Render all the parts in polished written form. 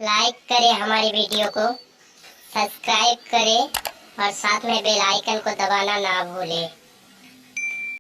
Like करें हमारी video को, सब्सक्राइब करें और साथ में बेल आइकन को दबाना ना भूलें।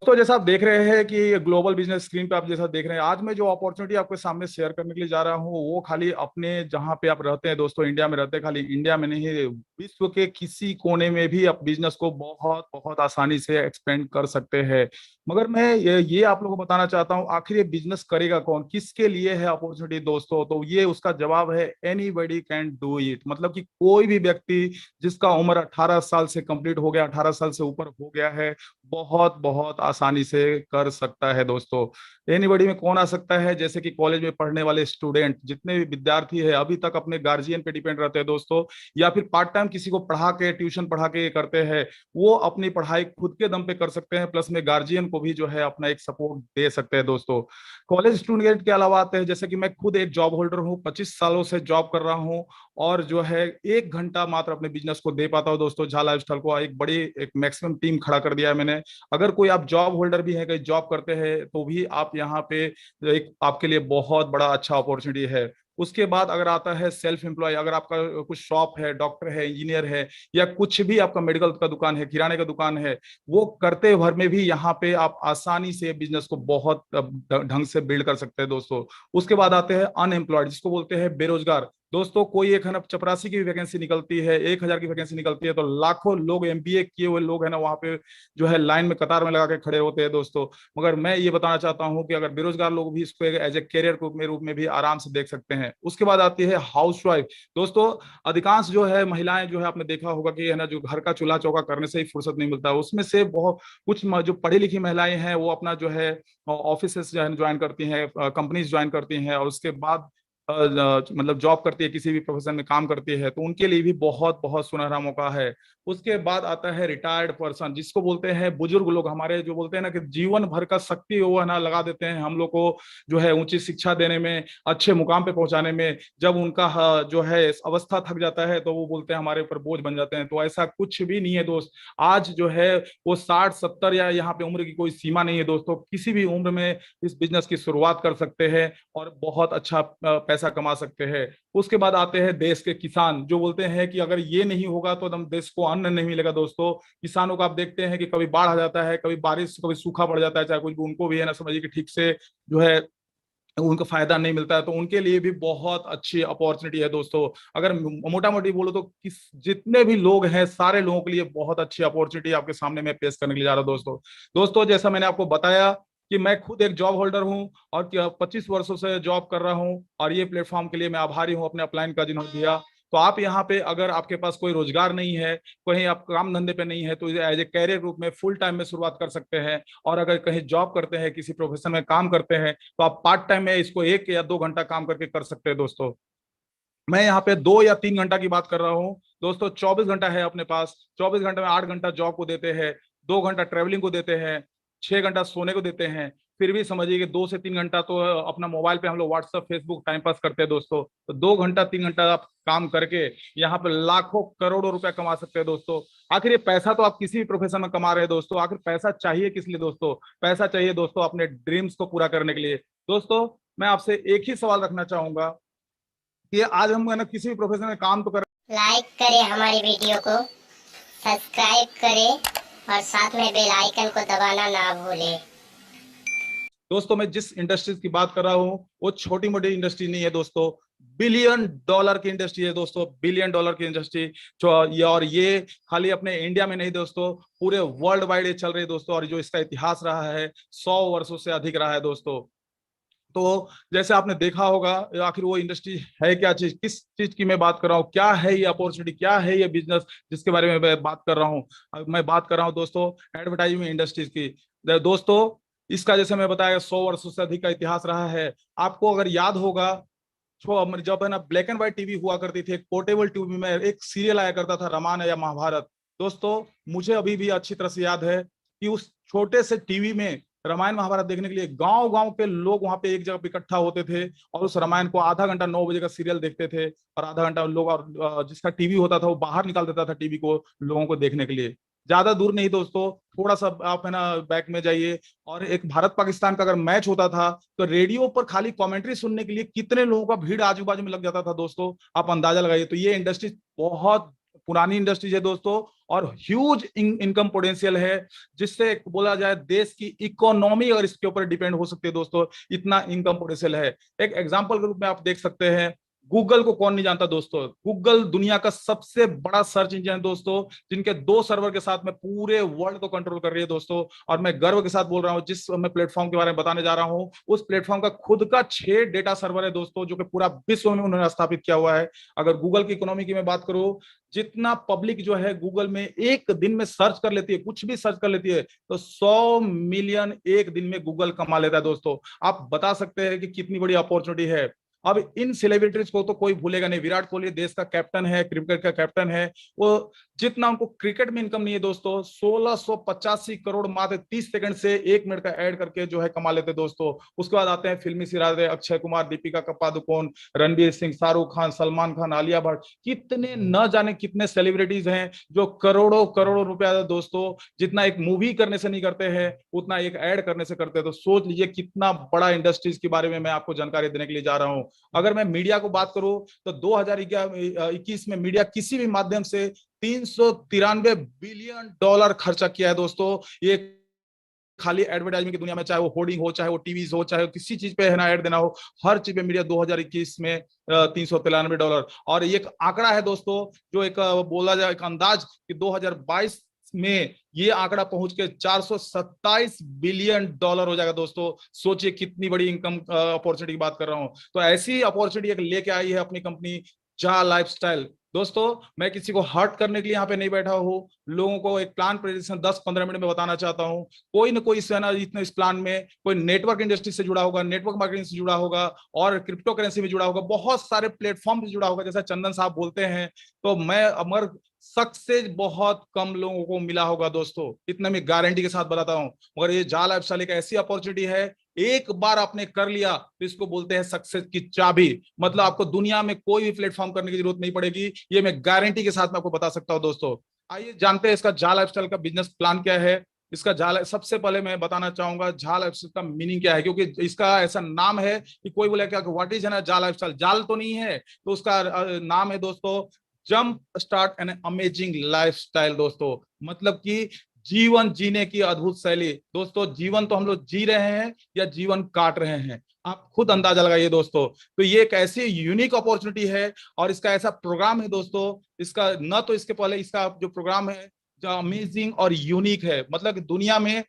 तो जैसा आप देख रहे हैं कि ग्लोबल बिजनेस स्क्रीन पे आप जैसा देख रहे हैं, आज मैं जो अपॉर्चुनिटी आपके सामने शेयर करने के लिए जा रहा हूँ वो खाली अपने जहाँ पे आप रहते हैं दोस्तों, इंडिया में रहते हैं, खाली इंडिया में नहीं, विश्व के किसी कोने में भी आप बिजनेस को बहुत बहुत आसानी से एक्सपेंड कर सकते हैं। मगर मैं ये आप लोगों को बताना चाहता हूँ, आखिर ये बिजनेस करेगा कौन, किसके लिए है अपॉर्चुनिटी दोस्तों? तो ये उसका जवाब है, एनीबडी कैन डू इट। मतलब कि कोई भी व्यक्ति जिसका उम्र 18 साल से कंप्लीट हो गया, 18 साल से ऊपर हो गया है, बहुत बहुत आसानी से कर सकता है दोस्तों। एनीबॉडी में कौन आ सकता है? जैसे कि कॉलेज में पढ़ने वाले स्टूडेंट, जितने भी विद्यार्थी है अभी तक अपने गार्जियन पे डिपेंड रहते हैं दोस्तों, या फिर पार्ट टाइम किसी को पढ़ा के, ट्यूशन पढ़ा के करते हैं, वो अपनी पढ़ाई खुद के दम पे कर सकते हैं, प्लस में गार्जियन को भी जो है अपना एक सपोर्ट दे सकते हैं दोस्तों। कॉलेज स्टूडेंट के अलावा आते हैं, जैसे कि मैं खुद एक जॉब होल्डर हूँ, 25 सालों से जॉब कर रहा हूँ, और जो है 1 घंटा मात्र अपने बिजनेस को दे पाता हूँ दोस्तों। झा लाइफ स्टाइल को एक बड़ी, एक मैक्सिमम टीम खड़ा कर दिया है मैंने। अगर कोई आप जॉब होल्डर भी है, कहीं जॉब करते हैं, तो भी आप यहाँ पे एक आपके लिए बहुत बड़ा अच्छा अपॉर्चुनिटी है। उसके बाद अगर आता है सेल्फ एम्प्लॉय, अगर आपका कुछ शॉप है, डॉक्टर है, इंजीनियर है, या कुछ भी आपका मेडिकल का दुकान है, किराने का दुकान है, वो करते भर में भी यहाँ पे आप आसानी से बिजनेस को बहुत ढंग से बिल्ड कर सकते हैं दोस्तों। उसके बाद आते हैं अनएम्प्लॉयड, जिसको बोलते हैं बेरोजगार दोस्तों। कोई एक है ना, चपरासी की भी वैकेंसी निकलती है, 1,000 की वैकेंसी निकलती है, तो लाखों लोग, एमबीए किए हुए लोग है ना, वहां पे जो है लाइन में कतार में लगा के खड़े होते हैं दोस्तों। मगर मैं ये बताना चाहता हूँ कि अगर बेरोजगार लोग भी इसको एज ए करियर रूप में भी आराम से देख सकते हैं। उसके बाद आती है हाउसवाइफ दोस्तों। अधिकांश जो है महिलाएं जो है, आपने देखा होगा कि है ना, जो घर का चूल्हा चौका करने से ही फुर्सत नहीं मिलता है, उसमें से बहुत कुछ जो पढ़ी लिखी महिलाएं हैं, वो अपना जो है ऑफिस जो है ज्वाइन करती हैं, कंपनीज ज्वाइन करती हैं, और उसके बाद मतलब जॉब करती है, किसी भी प्रोफेशन में काम करती है, तो उनके लिए भी बहुत बहुत सुनहरा मौका है। उसके बाद आता है रिटायर्ड पर्सन, जिसको बोलते हैं बुजुर्ग लोग हमारे, जो बोलते हैं ना कि जीवन भर का शक्ति वो है ना लगा देते हैं हम लोग को, जो है ऊंची शिक्षा देने में, अच्छे मुकाम पे पहुंचाने में। जब उनका जो है अवस्था थक जाता है, तो वो बोलते हैं हमारे ऊपर बोझ बन जाते हैं। तो ऐसा कुछ भी नहीं है दोस्त। आज जो है वो 60 70, या यहाँ पे उम्र की कोई सीमा नहीं है दोस्तों, किसी भी उम्र में इस बिजनेस की शुरुआत कर सकते हैं और बहुत अच्छा पैसा कमा सकते हैं। उसके बाद आते हैं देश के किसान, जो बोलते हैं कि अगर ये नहीं होगा तो हम देश को अन्न नहीं मिलेगा दोस्तों। किसानों को आप देखते हैं कि कभी बाढ़ आ जाता है, कभी बारिश, कभी सूखा पड़ जाता है, चाहे कुछ भी, उनको भी है ना, समझिए कि ठीक से जो है उनका फायदा नहीं मिलता है, तो उनके लिए भी बहुत अच्छी अपॉर्चुनिटी है दोस्तों। अगर मोटा मोटी बोलो तो किस जितने भी लोग हैं, सारे लोगों के लिए बहुत अच्छी अपॉर्चुनिटी आपके सामने मैं पेश करने के लिए जा रहा हूं दोस्तों। दोस्तों, जैसा मैंने आपको बताया कि मैं खुद एक जॉब होल्डर हूं, और 25 वर्षों से जॉब कर रहा हूं, और ये प्लेटफॉर्म के लिए मैं आभारी हूं अपने अपलाइन का जिन्होंने दिया। तो आप यहाँ पे, अगर आपके पास कोई रोजगार नहीं है, कहीं आप काम धंधे पे नहीं है, तो एज ए कैरियर रूप में फुल टाइम में शुरुआत कर सकते हैं। और अगर कहीं जॉब करते हैं, किसी प्रोफेशन में काम करते हैं, तो आप पार्ट टाइम में इसको 1 या 2 घंटा काम करके कर सकते हैं दोस्तों। मैं यहाँ पे 2 या 3 घंटा की बात कर रहा हूँ दोस्तों। 24 घंटा है अपने पास, 24 घंटे में 8 घंटा जॉब को देते हैं, 2 घंटा ट्रेवलिंग को देते हैं, 6 घंटा सोने को देते हैं। फिर भी समझिए कि 2 से 3 घंटा तो अपना मोबाइल पे हम लोग व्हाट्सअप फेसबुक टाइम पास करते हैं दोस्तों। तो 2 घंटा 3 घंटा आप काम करके यहाँ पे लाखों करोड़ों रुपया कमा सकते हैं दोस्तों। आखिर ये पैसा तो आप किसी भी प्रोफेशन में कमा रहे हैं दोस्तों, आखिर पैसा चाहिए किस लिए दोस्तों? पैसा चाहिए दोस्तों अपने ड्रीम्स को पूरा करने के लिए। दोस्तों, मैं आपसे एक ही सवाल रखना चाहूंगा कि आज हम है ना किसी भी प्रोफेशन में काम तो कर। लाइक करें हमारी वीडियो को, सब्सक्राइब करें और साथ में बेल आइकन को दबाना ना भूलें। दोस्तों, मैं जिस इंडस्ट्रीज की बात कर रहा हूँ वो छोटी मोटी इंडस्ट्री नहीं है दोस्तों, बिलियन डॉलर की इंडस्ट्री है दोस्तों, बिलियन डॉलर की इंडस्ट्री। जो ये, और ये खाली अपने इंडिया में नहीं दोस्तों, पूरे वर्ल्ड वाइड ये चल रही है दोस्तों। और जो इसका इतिहास रहा है, 100 वर्षों से अधिक रहा है दोस्तों। तो जैसे आपने देखा होगा, आखिर वो इंडस्ट्री है क्या चीज, किस चीज की मैं बात कर रहा हूँ, क्या है ये अपॉर्चुनिटी, क्या है ये बिजनेस जिसके बारे में मैं बात कर रहा हूँ? मैं बात कर रहा हूँ दोस्तों एडवर्टाइजिंग इंडस्ट्रीज की। दोस्तों, इसका जैसे मैं बताया 100 वर्षों से अधिक का इतिहास रहा है। आपको अगर याद होगा, जब है ना ब्लैक एंड व्हाइट टीवी हुआ करती थी, एक पोर्टेबल टीवी में एक सीरियल आया करता था, रामायण या महाभारत। दोस्तों, मुझे अभी भी अच्छी तरह से याद है कि उस छोटे से टीवी में रामायण महाभारत देखने के लिए गांव गांव के लोग वहां पे एक जगह पे इकट्ठा होते थे, और उस रामायण को आधा घंटा 9 बजे का सीरियल देखते थे, और आधा घंटा लोग, और जिसका टीवी होता था वो बाहर निकाल देता था टीवी को लोगों को देखने के लिए। ज्यादा दूर नहीं दोस्तों, थोड़ा सा आप है ना बैक में जाइए, और एक भारत पाकिस्तान का अगर मैच होता था तो रेडियो पर खाली कमेंट्री सुनने के लिए कितने लोगों का भीड़ आजू बाजू में लग जाता था दोस्तों, आप अंदाजा लगाइए। तो ये इंडस्ट्री बहुत पुरानी इंडस्ट्रीज है दोस्तों, और ह्यूज इनकम पोटेंशियल है, जिससे बोला जाए देश की इकोनॉमी अगर इसके ऊपर डिपेंड हो सकती है दोस्तों, इतना इनकम पोटेंशियल है। एक एग्जांपल के रूप में आप देख सकते हैं, गूगल को कौन नहीं जानता दोस्तों। गूगल दुनिया का सबसे बड़ा सर्च इंजन है दोस्तों, जिनके 2 सर्वर के साथ में पूरे वर्ल्ड को कंट्रोल कर रही है दोस्तों। और मैं गर्व के साथ बोल रहा हूं, जिस मैं प्लेटफॉर्म के बारे में बताने जा रहा हूं, उस प्लेटफॉर्म का खुद का 6 डेटा सर्वर है दोस्तों, जो कि पूरा विश्व में उन्होंने स्थापित किया हुआ है। अगर गूगल की इकोनॉमी की मैं बात करूं, जितना पब्लिक जो है गूगल में एक दिन में सर्च कर लेती है, कुछ भी सर्च कर लेती है, तो 100 मिलियन एक दिन में गूगल कमा लेता है दोस्तों। आप बता सकते हैं कि कितनी बड़ी अपॉर्चुनिटी है। अब इन सेलिब्रिटीज को तो कोई भूलेगा नहीं, विराट कोहली देश का कैप्टन है, क्रिकेट का कैप्टन है, वो जितना उनको क्रिकेट में इनकम नहीं है दोस्तों, 1685 करोड़ मात्र 30 सेकंड से 1 मिनट का ऐड करके जो है कमा लेते दोस्तों। उसके बाद आते हैं फिल्मी सितारे, अक्षय कुमार, दीपिका पादुकोण, रणवीर सिंह, शाहरुख खान, सलमान खान, आलिया भट्ट, कितने न जाने कितने सेलिब्रिटीज हैं जो करोड़ों करोड़ों रुपया दोस्तों, जितना एक मूवी करने से नहीं करते हैं उतना एक ऐड करने से करते हैं। तो सोच लीजिए कितना बड़ा इंडस्ट्रीज के बारे में मैं आपको जानकारी देने के लिए जा रहा हूं। अगर मैं मीडिया को बात करूं तो 2021 में मीडिया किसी भी माध्यम से 393 बिलियन डॉलर खर्चा किया है दोस्तों। ये खाली एडवर्टाइजमेंट की दुनिया में, चाहे वो होर्डिंग हो, चाहे वो टीवीज हो, चाहे किसी चीज पे है ना ऐड देना हो, हर चीज पे मीडिया 2021 में 393 डॉलर। और ये एक आंकड़ा है दोस्तों, जो एक बोला जाए एक अंदाज कि 2022 में ये आंकड़ा पहुंच के 427 बिलियन डॉलर हो जाएगा दोस्तों। सोचिए कितनी बड़ी इनकम अपॉर्चुनिटी की बात कर रहा हूं। तो ऐसी अपॉर्चुनिटी एक लेके आई है अपनी कंपनी जा लाइफस्टाइल। दोस्तों मैं किसी को हर्ट करने के लिए यहाँ पे नहीं बैठा हूँ, लोगों को एक प्लान प्रेजेंटेशन 10-15 मिनट में बताना चाहता हूँ। कोई ना कोई इतना इस प्लान में कोई नेटवर्क इंडस्ट्री से जुड़ा होगा, नेटवर्क मार्केटिंग से जुड़ा होगा, और क्रिप्टो करेंसी में जुड़ा होगा, बहुत सारे प्लेटफॉर्म से जुड़ा होगा, जैसा चंदन साहब बोलते हैं। तो मैं अमर सक्सेस बहुत कम लोगों को मिला होगा दोस्तों, इतना मैं गारंटी के साथ बताता हूँ। मगर ये जा लाइफस्टाइल एक ऐसी अपॉर्चुनिटी है, एक बार आपने कर लिया तो इसको बोलते हैं सक्सेस की चाबी। मतलब आपको दुनिया में कोई भी प्लेटफॉर्म करने की जरूरत नहीं पड़ेगी, ये मैं गारंटी के साथ में आपको बता सकता हूं दोस्तों। आइए जानते हैं इसका जा लाइफस्टाइल का बिजनेस प्लान क्या है। इसका सबसे पहले मैं बताना चाहूंगा जा लाइफस्टाइल का मीनिंग क्या है, क्योंकि इसका ऐसा नाम है कि कोई बोले क्या व्हाट इज है ना जा लाइफस्टाइल, जाल तो नहीं है। तो उसका नाम है दोस्तों jump start an amazing lifestyle दोस्तों। मतलब कि जीवन जीने की अद्भुत शैली दोस्तों। जीवन तो हम लोग जी रहे हैं या जीवन काट रहे हैं, आप खुद अंदाजा लगाइए दोस्तों। तो ये एक ऐसी यूनिक अपॉर्चुनिटी है, और इसका ऐसा प्रोग्राम है दोस्तों, इसका न तो इसके पहले इसका जो प्रोग्राम है जो अमेजिंग और यूनिक है, मतलब दुनिया में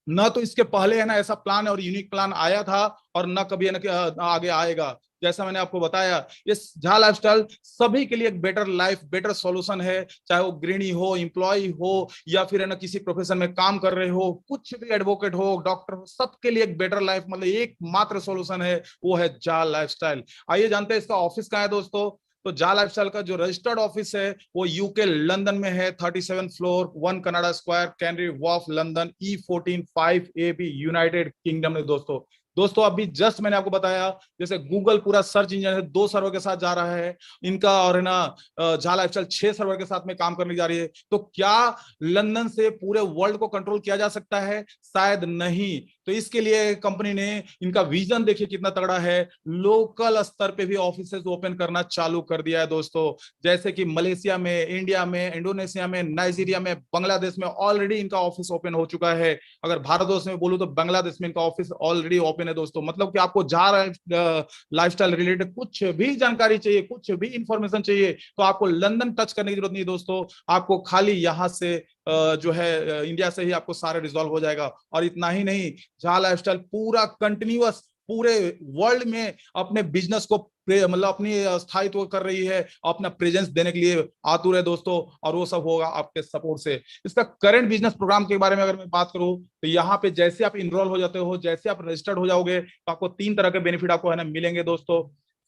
न तो इसके पहले है ना ऐसा प्लान और यूनिक प्लान आया था, और न कभी है ना आगे आएगा। जैसा मैंने आपको बताया, इस झा लाइफस्टाइल सभी के लिए एक बेटर लाइफ, बेटर सॉल्यूशन है। चाहे वो गृहिणी हो, एम्प्लॉय हो, या फिर है ना किसी प्रोफेशन में काम कर रहे हो, कुछ भी एडवोकेट हो, डॉक्टर हो, सबके लिए एक बेटर लाइफ मतलब एक मात्र सॉल्यूशन है, वो है झा लाइफस्टाइल। आइए जानते हैं इसका ऑफिस कहाँ है दोस्तों। तो जा लाइफस्टाइल का जो रजिस्टर्ड ऑफिस है वो यूके लंदन में है, 37 floor, 1 Canada Square, Canary Wharf, London, E14 5AB, United Kingdom में दोस्तों। दोस्तों अभी जस्ट मैंने आपको बताया, जैसे गूगल पूरा सर्च इंजन है 2 सर्वर के साथ जा रहा है इनका, और है ना जा लाइफस्टाइल 6 सर्वर के साथ में काम करने जा रही है। तो क्या लंदन से पूरे वर्ल्ड को कंट्रोल किया जा सकता है? शायद नहीं। तो इसके लिए कंपनी ने इनका विजन देखिए कितना तगड़ा है, लोकल स्तर पे भी ऑफिसेज ओपन करना चालू कर दिया है दोस्तों। जैसे कि मलेशिया में, इंडिया में, इंडोनेशिया में, नाइजीरिया में, बांग्लादेश में ऑलरेडी इनका ऑफिस ओपन हो चुका है। अगर भारतवर्ष में बोलूं तो बांग्लादेश में इनका ऑफिस ऑलरेडी ओपन है दोस्तों। मतलब कि आपको जा लाइफस्टाइल रिलेटेड कुछ भी जानकारी चाहिए, कुछ भी इंफॉर्मेशन चाहिए, तो आपको लंदन टच करने की जरूरत नहीं दोस्तों। आपको खाली यहाँ से जो है इंडिया से ही आपको सारे रिजॉल्व हो जाएगा। और इतना ही नहीं, झा लाइफस्टाइल पूरा कंटिन्यूअस पूरे वर्ल्ड में अपने बिजनेस को मतलब अपनी स्थायित्व कर रही है, अपना प्रेजेंस देने के लिए आतुर है दोस्तों, और वो सब होगा आपके सपोर्ट से। इसका करंट बिजनेस प्रोग्राम के बारे में अगर मैं बात करूं तो यहाँ पे जैसे आप इनरोल हो जाते हो, जैसे आप रजिस्टर्ड हो जाओगे, तो आपको 3 तरह के बेनिफिट आपको है ना मिलेंगे दोस्तों।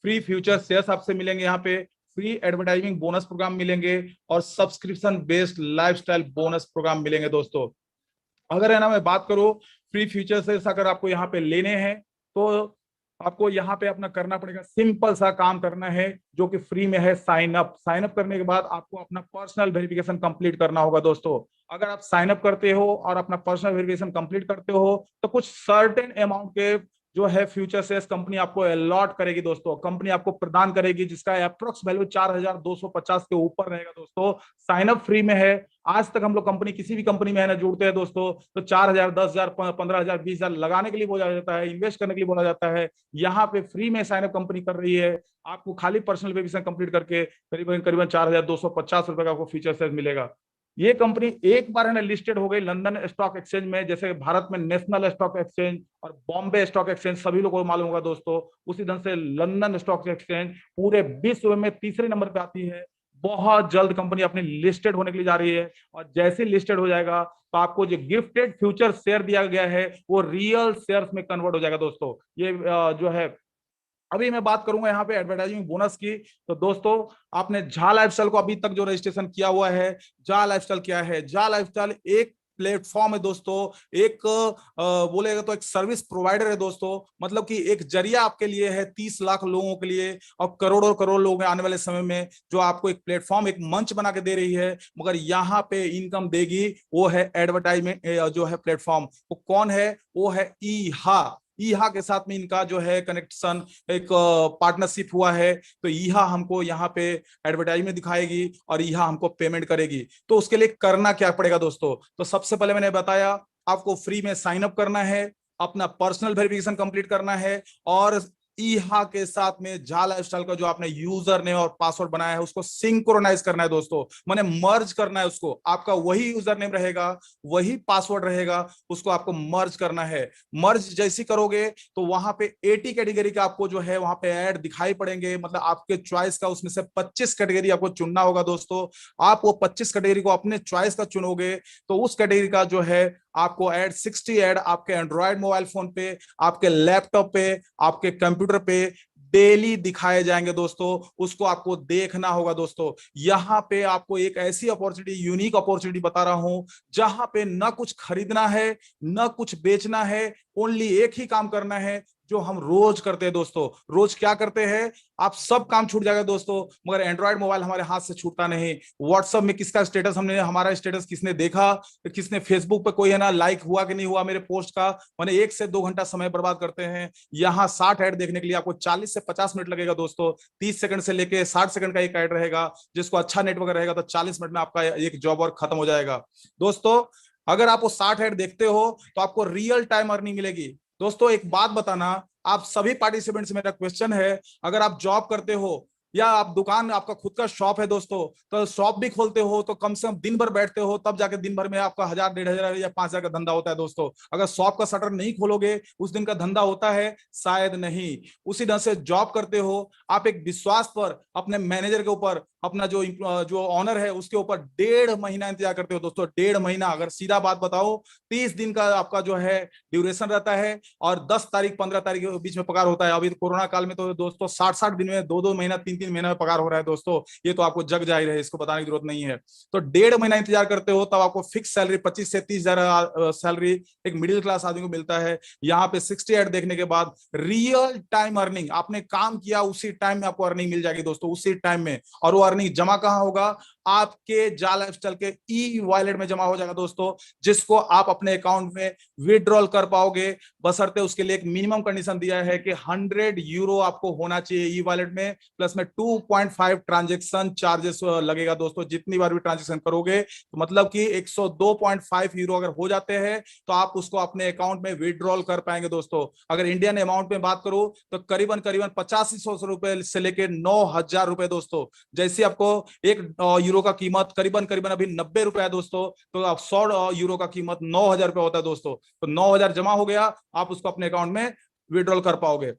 फ्री फ्यूचर शेयर्स आपसे मिलेंगे यहाँ पे, फ्री एडवर्टाइजिंग बोनस प्रोग्राम मिलेंगे, और subscription based lifestyle bonus programme मिलेंगे दोस्तों। अगर है ना मैं बात करूं फ्री फीचर्स अगर आपको यहाँ पे लेने हैं, तो आपको यहाँ पे अपना करना पड़ेगा, सिंपल सा काम करना है जो कि फ्री में है। साइन अप करने के बाद आपको अपना पर्सनल वेरिफिकेशन कंप्लीट करना होगा दोस्तों। अगर आप साइन अप करते हो और अपना पर्सनल वेरिफिकेशन कंप्लीट करते हो तो कुछ सर्टेन अमाउंट के जो है फ्यूचर शेयर्स कंपनी आपको अलॉट करेगी दोस्तों, कंपनी आपको प्रदान करेगी, जिसका अप्रोक्स वैल्यू 4,250 के ऊपर रहेगा दोस्तों। साइन अप फ्री में है। आज तक हम लोग कंपनी, किसी भी कंपनी में है ना जुड़ते हैं दोस्तों, तो 4,000, 10,000, 15,000, 20,000 लगाने के लिए बोला जाता है, इन्वेस्ट करने के लिए बोला जाता है। यहाँ पे फ्री में साइन अप कंपनी कर रही है। आपको खाली पर्सनल वेरिफिकेशन कंप्लीट करके करीबन करीबन 4,250 रुपए का आपको फीचर शेयर मिलेगा। ये कंपनी एक बार है ना लिस्टेड हो गई लंदन स्टॉक एक्सचेंज में, जैसे भारत में नेशनल स्टॉक एक्सचेंज और बॉम्बे स्टॉक एक्सचेंज सभी लोगों को मालूम होगा दोस्तों, उसी ढंग से लंदन स्टॉक एक्सचेंज पूरे विश्व में तीसरे नंबर पे आती है। बहुत जल्द कंपनी अपनी लिस्टेड होने के लिए जा रही है, और जैसे लिस्टेड हो जाएगा तो आपको जो गिफ्टेड फ्यूचर शेयर दिया गया है वो रियल शेयर्स में कन्वर्ट हो जाएगा दोस्तों। ये जो है, अभी मैं बात करूंगा यहाँ पे एडवर्टाइजिंग बोनस की। तो दोस्तों, आपने झा लाइफस्टाइल को अभी तक जो रजिस्ट्रेशन किया हुआ है, झा लाइफस्टाइल क्या है? झा लाइफस्टाइल एक प्लेटफॉर्म है दोस्तों, एक बोलेगा तो एक सर्विस प्रोवाइडर है दोस्तों। मतलब कि एक जरिया आपके लिए है 30 लाख लोगों के लिए, और करोड़ों करोड़ लोग आने वाले समय में, जो आपको एक प्लेटफॉर्म, एक मंच बना के दे रही है। मगर यहाँ पे इनकम देगी वो है एडवर्टाइजमेंट जो है प्लेटफॉर्म। वो कौन है? वो है ईहा। ईहा के साथ में इनका जो है कनेक्शन, एक पार्टनरशिप हुआ है। तो ईहा हमको यहाँ पे एडवर्टाइजमेंट दिखाएगी और ईहा हमको पेमेंट करेगी। तो उसके लिए करना क्या पड़ेगा दोस्तों? तो सबसे पहले मैंने बताया, आपको फ्री में साइन अप करना है, अपना पर्सनल वेरिफिकेशन कंप्लीट करना है, और ईहा के साथ में झा लाइफस्टाइल का जो आपने यूजर नेम और पासवर्ड बनाया है उसको सिंक्रोनाइज करना है दोस्तों, माने मर्ज करना है उसको। आपका वही यूजर नेम रहेगा, वही पासवर्ड रहेगा, उसको आपको मर्ज करना है। मर्ज जैसी करोगे तो वहां पे 80 कैटेगरी का आपको जो है वहां पे ऐड दिखाई पड़ेंगे, मतलब आपके चॉइस का उसमें से 25 कैटेगरी आपको चुनना होगा दोस्तों। आप वो 25 कैटेगरी को अपने चॉइस का चुनोगे तो उस कैटेगरी का जो है आपको ऐड 60 ऐड आपके एंड्रॉयड मोबाइल फोन पे, आपके लैपटॉप पे, आपके कंप्यूटर पे डेली दिखाए जाएंगे दोस्तों। उसको आपको देखना होगा दोस्तों। यहाँ पे आपको एक ऐसी अपॉर्चुनिटी, यूनिक अपॉर्चुनिटी बता रहा हूं, जहां पे न कुछ खरीदना है न कुछ बेचना है, ओनली एक ही काम करना है जो हम रोज करते हैं दोस्तों। रोज क्या करते हैं? आप सब काम छूट जाएगा दोस्तों, मगर एंड्रॉयड मोबाइल हमारे हाथ से छूटता नहीं। व्हाट्सएप में किसका स्टेटस, हमने हमारा स्टेटस किसने देखा, किसने फेसबुक पे कोई है ना लाइक हुआ कि नहीं हुआ मेरे पोस्ट का, मैंने 1 से 2 घंटा समय बर्बाद करते हैं। यहाँ 60 ऐड देखने के लिए आपको 40 से 50 मिनट लगेगा दोस्तों। 30 सेकंड से लेके 60 सेकंड का एक ऐड रहेगा, जिसको अच्छा नेटवर्क रहेगा तो 40 मिनट में आपका एक जॉब वर्क खत्म हो जाएगा दोस्तों। अगर आप वो 60 ऐड देखते हो तो आपको रियल टाइम अर्निंग मिलेगी दोस्तों। एक बात बताना, आप सभी पार्टिसिपेंट्स से मेरा क्वेश्चन है, अगर आप जॉब करते हो या आप दुकान, आपका खुद का शॉप है दोस्तों, तो शॉप भी खोलते हो तो कम से कम दिन भर बैठते हो, तब जाके दिन भर में आपका 1,000, 1,500 या 5,000 का धंधा होता है दोस्तों। अगर शॉप का शटर नहीं खोलोगे उस दिन का धंधा होता है? शायद नहीं। उसी ढंग से जॉब करते हो, आप एक विश्वास पर अपने मैनेजर के ऊपर, अपना जो ऑनर है उसके ऊपर 1.5 महीना इंतजार करते हो दोस्तों। 1.5 महीना, अगर सीधा बात बताओ 30 दिन का आपका जो है ड्यूरेशन रहता है, और 10 तारीख 15 तारीख के बीच में पगार होता है। अभी कोरोना काल में तो दोस्तों 60-60 दिन में, 2-2 महीना, 3-3 महीना में पगार हो रहा है दोस्तों। ये तो आपको जग जाहिर है, इसको बताने की जरूरत नहीं है। तो 1.5 महीना इंतजार करते हो, तब आपको फिक्स सैलरी 25 से 30,000 सैलरी एक मिडिल क्लास आदमी को मिलता है। यहाँ पे 60 ऐड देखने के बाद रियल टाइम अर्निंग, आपने काम किया उसी टाइम में आपको अर्निंग मिल जाएगी दोस्तों, उसी टाइम में। और वो अर्निंग जमा कहाँ होगा? आपके झा लाइफस्टाइल के ई वॉलेट में जमा हो जाएगा दोस्तों, जिसको आप अपने अकाउंट में विड्रॉल कर पाओगे। बशर्ते उसके लिए एक मिनिमम कंडीशन दिया है कि 100 यूरो आपको होना चाहिए ई वॉलेट में, प्लस में 2.5 ट्रांजेक्शन चार्जेस लगेगा दोस्तों। जितनी बार भी ट्रांजेक्शन करोगे तो मतलब कि 102.5 यूरो अगर हो जाते हैं तो आप उसको अपने अकाउंट में विड्रॉल कर पाएंगे दोस्तों। अगर इंडियन अमाउंट में बात करूं तो करीबन करीबन 8500 रुपए से लेकर 9,000 रुपए दोस्तों। जैसे आपको 1 यूरो का कीमत करीबन करीबन अभी 90 रुपए है दोस्तों, तो आप 100 यूरो का कीमत 9,000 रुपए होता है दोस्तों। तो 9,000 जमा हो गया, आप उसको अपने अकाउंट में विड्रॉल कर पाओगे।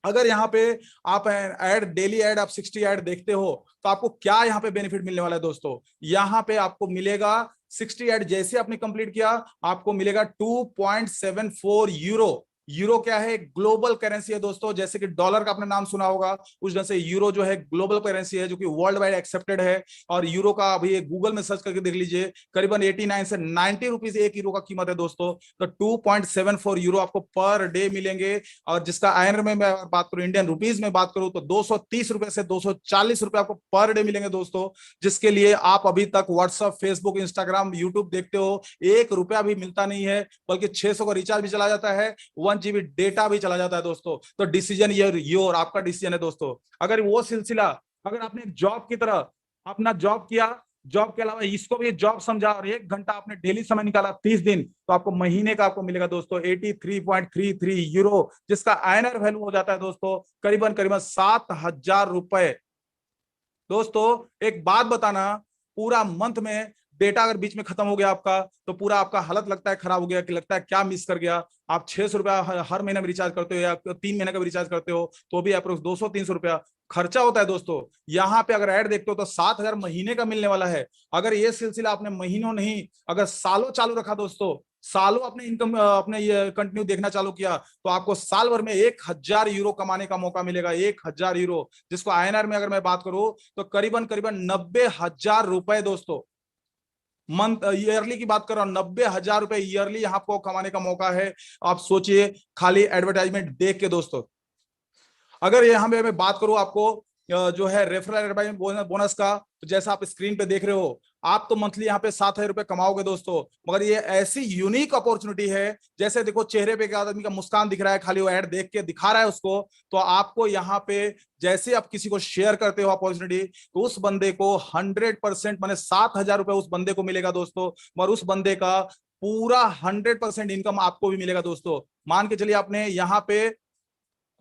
अगर यहाँ पे आप ऐड, डेली ऐड, आप 60 ऐड देखते हो तो आपको क्या यहाँ पे बेनिफिट मिलने वाला है दोस्तों? यहाँ पे आपको मिलेगा 60 ऐड जैसे आपने कंप्लीट किया, आपको मिलेगा 2.74 यूरो। यूरो क्या है, ग्लोबल करेंसी है दोस्तों। जैसे कि डॉलर का आपने नाम सुना होगा, उस ढंग से यूरो जो है ग्लोबल करेंसी है, जो कि वर्ल्ड वाइड एक्सेप्टेड है। और यूरो का अभी गूगल में सर्च करके देख लीजिए, करीबन 89 से 90 रुपीज एक यूरो का कीमत है दोस्तों। तो 2.74 यूरो आपको पर डे मिलेंगे। और जिसका आयन में मैं बात करूं, इंडियन रुपीज में बात करूं, तो 230 रुपए से 240 रुपए आपको पर डे मिलेंगे दोस्तों। जिसके लिए आप अभी तक व्हाट्सएप, फेसबुक, इंस्टाग्राम, यूट्यूब देखते हो, 1 रुपया भी मिलता नहीं है, बल्कि 600 का रिचार्ज भी चला जाता है, 1 GB डेटा भी चला जाता है दोस्तों। तो डिसीजन योर, आपका डिसीजन है दोस्तों। अगर वो सिलसिला, अगर आपने जॉब की तरह अपना जॉब किया, जॉब के अलावा इसको भी जॉब समझा, और 1 घंटा आपने डेली समय निकाला 30 दिन, तो आपको महीने का आपको मिलेगा दोस्तों 83.33 यूरो, जिसका आईएनआर वैल्यू हो जाता है दोस्तों करीबन करीबन 7,000 रुपए। दोस्तों एक बात बताना, पूरा मंथ में डेटा अगर बीच में खत्म हो गया आपका, तो पूरा आपका हालत लगता है खराब हो गया, कि लगता है क्या मिस कर गया। आप 600 रुपया हर महीने में रिचार्ज करते हो, या 3 महीने का भी रिचार्ज करते हो, तो भी अप्रोक्स 200-300 रुपया खर्चा होता है दोस्तों। यहाँ पे अगर ऐड देखते हो तो 7,000 महीने का मिलने वाला है। अगर ये सिलसिला आपने महीनों नहीं, अगर सालों चालू रखा दोस्तों, सालों अपने इनकम अपने ये कंटिन्यू देखना चालू किया, तो आपको साल भर में 1,000 यूरो कमाने का मौका मिलेगा। 1,000 यूरो, जिसको आईएनआर में अगर मैं बात करूं, तो करीबन करीबन 90,000 रुपए दोस्तों। मंथ ईयरली की बात कर रहा हूं, 90,000 रुपए ईयरली यहाँ आपको कमाने का मौका है। आप सोचिए, खाली एडवर्टाइजमेंट देख के दोस्तों। अगर यहाँ पे मैं बात करूं आपको जो है रेफरल एडवर्टाइजमेंट बोनस का, तो जैसा आप स्क्रीन पे देख रहे हो, आप तो मंथली यहाँ पे 7,000 रुपए कमाओगे दोस्तों। मगर ये ऐसी यूनिक अपॉर्चुनिटी है, जैसे देखो चेहरे पे एक आदमी का मुस्कान दिख रहा है, खाली वो ऐड देख के दिखा रहा है उसको, तो आपको यहाँ पे जैसे आप किसी को शेयर करते हो अपॉर्चुनिटी, तो उस बंदे को 100% माने 7,000 रुपए उस बंदे को मिलेगा दोस्तों। मगर उस बंदे का पूरा 100% इनकम आपको भी मिलेगा दोस्तों। मान के चलिए आपने यहाँ पे